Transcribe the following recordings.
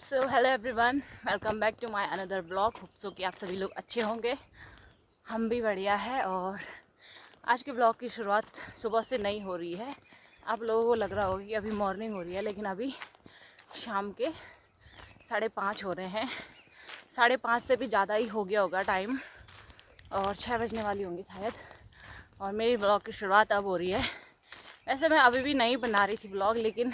So hello everyone, welcome back to my another blog. Hope so कि आप सभी लोग अच्छे होंगे। हम भी बढ़िया है। और आज के ब्लॉग की शुरुआत सुबह से नहीं हो रही है। आप लोगों को लग रहा होगा कि अभी मॉर्निंग हो रही है, लेकिन अभी शाम के 5:30 हो रहे हैं। 5:30 से भी ज़्यादा ही हो गया होगा टाइम, और 6 बजने वाली होंगी शायद। और मेरी ब्लॉग की शुरुआत अब हो रही है। वैसे मैं अभी भी नहीं बना रही थी ब्लॉग, लेकिन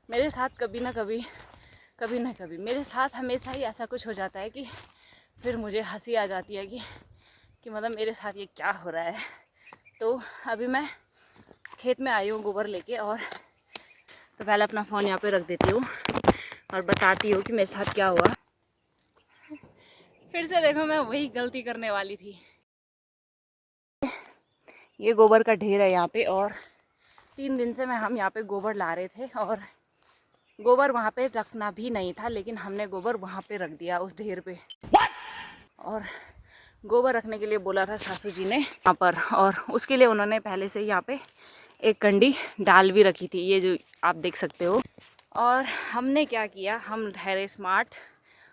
मेरे साथ कभी ना कभी मेरे साथ हमेशा ही ऐसा कुछ हो जाता है कि फिर मुझे हंसी आ जाती है कि मतलब मेरे साथ ये क्या हो रहा है। तो अभी मैं खेत में आई हूँ गोबर लेके, और तो पहले अपना फ़ोन यहाँ पे रख देती हूँ और बताती हूँ कि मेरे साथ क्या हुआ। फिर से देखो, मैं वही गलती करने वाली थी। ये गोबर का ढेर है यहाँ पे, और 3 दिन से हम यहाँ पे गोबर ला रहे थे, और गोबर वहाँ पे रखना भी नहीं था, लेकिन हमने गोबर वहाँ पे रख दिया उस ढेर पे। और गोबर रखने के लिए बोला था सासू जी ने यहाँ पर, और उसके लिए उन्होंने पहले से यहाँ पे एक कंडी डाल भी रखी थी, ये जो आप देख सकते हो। और हमने क्या किया, हम ठहरे स्मार्ट,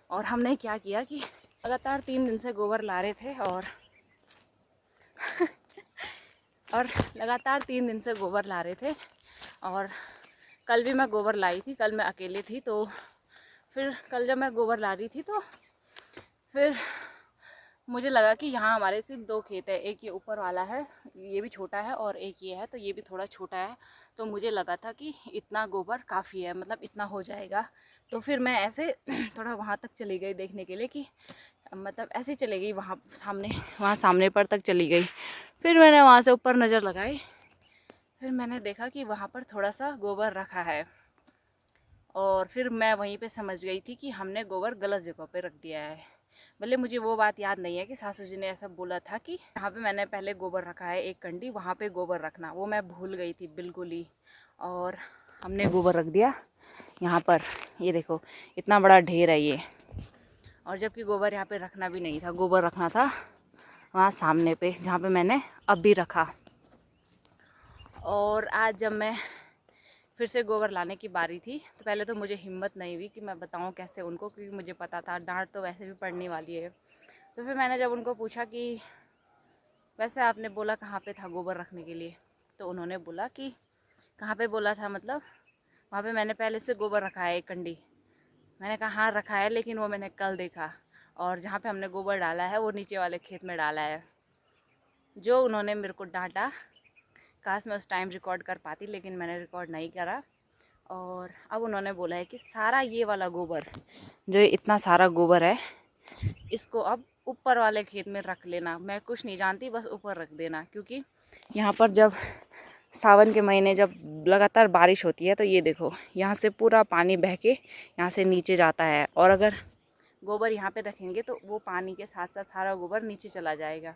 और हमने क्या किया कि लगातार 3 दिन से गोबर ला रहे थे, और लगातार 3 दिन से गोबर ला रहे थे। और कल भी मैं गोबर लाई थी, कल मैं अकेले थी। तो फिर कल जब मैं गोबर ला रही थी, तो फिर मुझे लगा कि यहाँ हमारे सिर्फ 2 खेत है। एक ये ऊपर वाला है, ये भी छोटा है, और एक ये है, तो ये भी थोड़ा छोटा है। तो मुझे लगा था कि इतना गोबर काफ़ी है, मतलब इतना हो जाएगा। तो फिर मैं ऐसे थोड़ा वहाँ तक चली गई देखने के लिए कि मतलब ऐसे चली गई वहाँ सामने पर तक चली गई। फिर मैंने वहाँ से ऊपर नज़र लगाई, फिर मैंने देखा कि वहाँ पर थोड़ा सा गोबर रखा है। और फिर मैं वहीं पे समझ गई थी कि हमने गोबर गलत जगह पे रख दिया है। भले मुझे वो बात याद नहीं है कि सासू जी ने ऐसा बोला था कि यहाँ पे मैंने पहले गोबर रखा है एक कंडी, वहाँ पे गोबर रखना, वो मैं भूल गई थी बिल्कुल ही। और हमने गोबर रख दिया यहाँ पर। ये देखो, इतना बड़ा ढेर है ये। और जबकि गोबर यहाँ पे रखना भी नहीं था, गोबर रखना था वहाँ सामने पे, जहाँ पे मैंने अब भी रखा। और आज जब मैं फिर से गोबर लाने की बारी थी, तो पहले तो मुझे हिम्मत नहीं हुई कि मैं बताऊं कैसे उनको, क्योंकि मुझे पता था डांट तो वैसे भी पड़ने वाली है। तो फिर मैंने जब उनको पूछा कि वैसे आपने बोला कहाँ पे था गोबर रखने के लिए, तो उन्होंने बोला कि कहाँ पे बोला था, मतलब वहाँ पे मैंने पहले से गोबर रखा है एक कंडी। मैंने कहा हाँ रखा है, लेकिन वो मैंने कल देखा, और जहाँ पे हमने गोबर डाला है वो नीचे वाले खेत में डाला है। जो उन्होंने मेरे को डांटा, काश मैं उस टाइम रिकॉर्ड कर पाती, लेकिन मैंने रिकॉर्ड नहीं करा। और अब उन्होंने बोला है कि सारा ये वाला गोबर, जो इतना सारा गोबर है, इसको अब ऊपर वाले खेत में रख लेना। मैं कुछ नहीं जानती, बस ऊपर रख देना, क्योंकि यहाँ पर जब सावन के महीने जब लगातार बारिश होती है, तो ये देखो यहाँ से पूरा पानी बह के यहाँ से नीचे जाता है। और अगर गोबर यहाँ पे रखेंगे तो वो पानी के साथ साथ सारा गोबर नीचे चला जाएगा।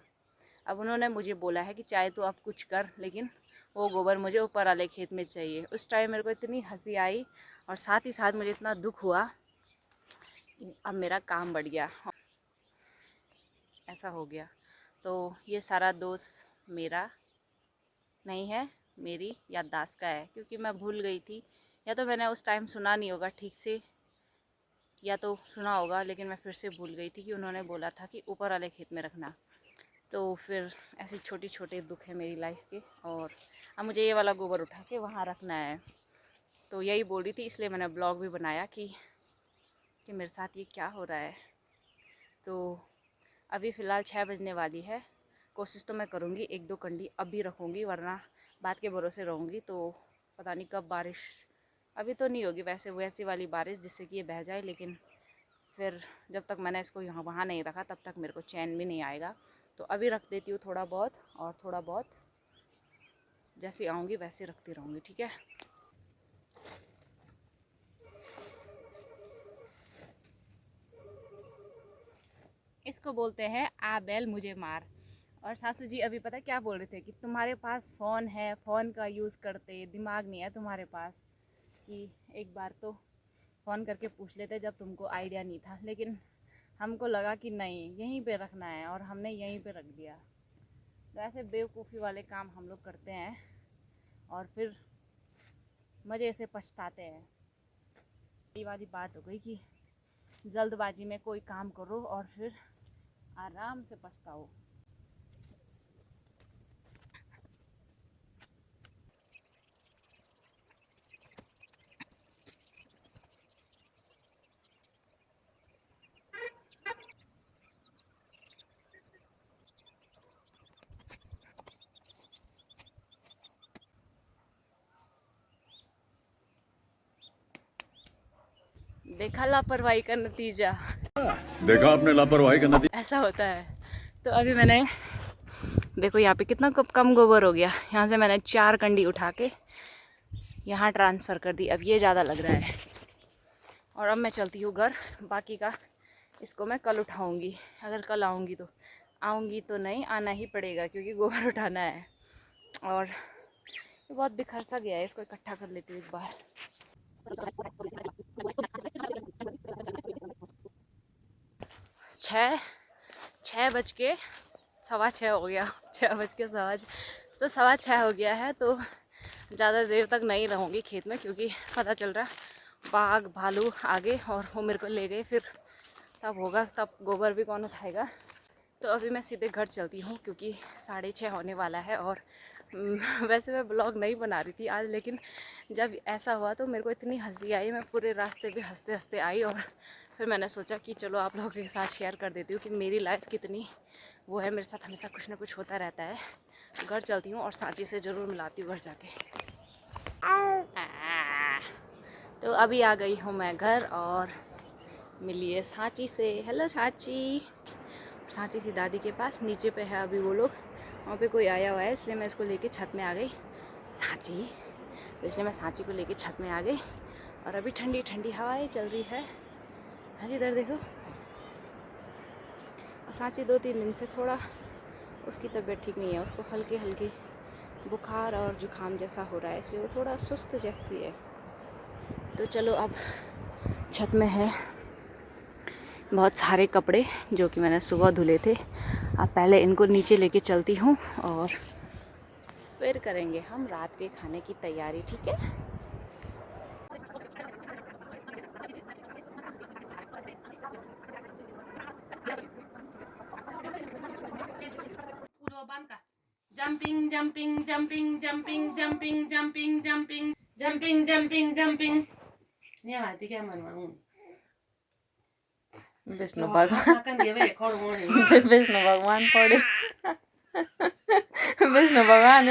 अब उन्होंने मुझे बोला है कि चाहे तो अब कुछ कर, लेकिन वो गोबर मुझे ऊपर वाले खेत में चाहिए। उस टाइम मेरे को इतनी हंसी आई, और साथ ही साथ मुझे इतना दुख हुआ कि अब मेरा काम बढ़ गया, ऐसा हो गया। तो ये सारा दोष मेरा नहीं है, मेरी याददाश्त का है, क्योंकि मैं भूल गई थी, या तो मैंने उस टाइम सुना नहीं होगा ठीक से, या तो सुना होगा लेकिन मैं फिर से भूल गई थी कि उन्होंने बोला था कि ऊपर वाले खेत में रखना। तो फिर ऐसी छोटी छोटे दुख है मेरी लाइफ के। और अब मुझे ये वाला गोबर उठा के वहाँ रखना है। तो यही बोल रही थी, इसलिए मैंने ब्लॉग भी बनाया कि मेरे साथ ये क्या हो रहा है। तो अभी फ़िलहाल 6 बजने वाली है। कोशिश तो मैं करूँगी 1-2 कंडी अभी रखूँगी, वरना बात के भरोसे रहूँगी तो पता नहीं कब बारिश। अभी तो नहीं होगी वैसी वाली बारिश जिससे कि ये बह जाए, लेकिन फिर जब तक मैंने इसको यहाँ वहाँ नहीं रखा, तब तक मेरे को चैन भी नहीं आएगा। तो अभी रख देती हूँ थोड़ा बहुत, और थोड़ा बहुत जैसे आऊँगी वैसे रखती रहूँगी, ठीक है। इसको बोलते हैं आ बैल मुझे मार। और सासू जी अभी पता क्या बोल रहे थे कि तुम्हारे पास फ़ोन है, फ़ोन का यूज़ करते, दिमाग नहीं है तुम्हारे पास, कि एक बार तो फ़ोन करके पूछ लेते जब तुमको आइडिया नहीं था। लेकिन हमको लगा कि नहीं, यहीं पे रखना है, और हमने यहीं पे रख दिया। तो ऐसे बेवकूफ़ी वाले काम हम लोग करते हैं, और फिर मज़े से पछताते हैं। ये वाली बात हो गई कि जल्दबाजी में कोई काम करो और फिर आराम से पछताओ। देखा लापरवाही का नतीजा। देखा आपने लापरवाही का नतीजा। ऐसा होता है। तो अभी मैंने देखो यहाँ पे कितना कम गोबर हो गया। यहाँ से मैंने 4 कंडी उठा के यहाँ ट्रांसफ़र कर दी। अब ये ज़्यादा लग रहा है और अब मैं चलती हूँ घर। बाकी का इसको मैं कल उठाऊँगी। अगर कल आऊँगी तो नहीं, आना ही पड़ेगा क्योंकि गोबर उठाना है। और ये बहुत बिखर सा गया है, इसको इकट्ठा कर लेती हूँ एक बार। 6:15 हो गया। 6:15 तो 6:15 हो गया है। तो ज़्यादा देर तक नहीं रहूँगी खेत में क्योंकि पता चल रहा है बाघ भालू आगे और वो मेरे को ले गए, फिर तब होगा, तब गोबर भी कौन उठाएगा। तो अभी मैं सीधे घर चलती हूँ क्योंकि 6:30 होने वाला है। और वैसे मैं ब्लॉग नहीं बना रही थी आज, लेकिन जब ऐसा हुआ तो मेरे को इतनी हंसी आई, मैं पूरे रास्ते पे हंसते हंसते आई। और फिर मैंने सोचा कि चलो आप लोगों के साथ शेयर कर देती हूँ कि मेरी लाइफ कितनी वो है, मेरे साथ हमेशा कुछ ना कुछ होता रहता है। घर चलती हूँ और सांची से ज़रूर मिलाती हूँ घर जाके। तो अभी आ गई हूँ मैं घर और मिलिए सांची से। हेलो सांची। सांची थी दादी के पास, नीचे पे है अभी वो लोग, वहाँ पे कोई आया हुआ है इसलिए मैं इसको लेके छत में आ गई सांची। तो इसलिए मैं सांची को लेके छत में आ गई और अभी ठंडी ठंडी हवाएं चल रही है। हाँ जी, इधर देखो। और सांची 2-3 दिन से थोड़ा उसकी तबीयत ठीक नहीं है, उसको हल्की हल्की बुखार और जुकाम जैसा हो रहा है, इसलिए वो थोड़ा सुस्त जैसी है। तो चलो अब छत में है बहुत सारे कपड़े जो कि मैंने सुबह धुले थे। अब पहले इनको नीचे लेके चलती हूँ और फिर करेंगे हम रात के खाने की तैयारी, ठीक है। Jumping jumping jumping jumping jumping jumping jumping jumping jumping jumping. ये बात क्या मनवाऊं। विष्णु भगवान विष्णु भगवान पड़े। विष्णु भगवान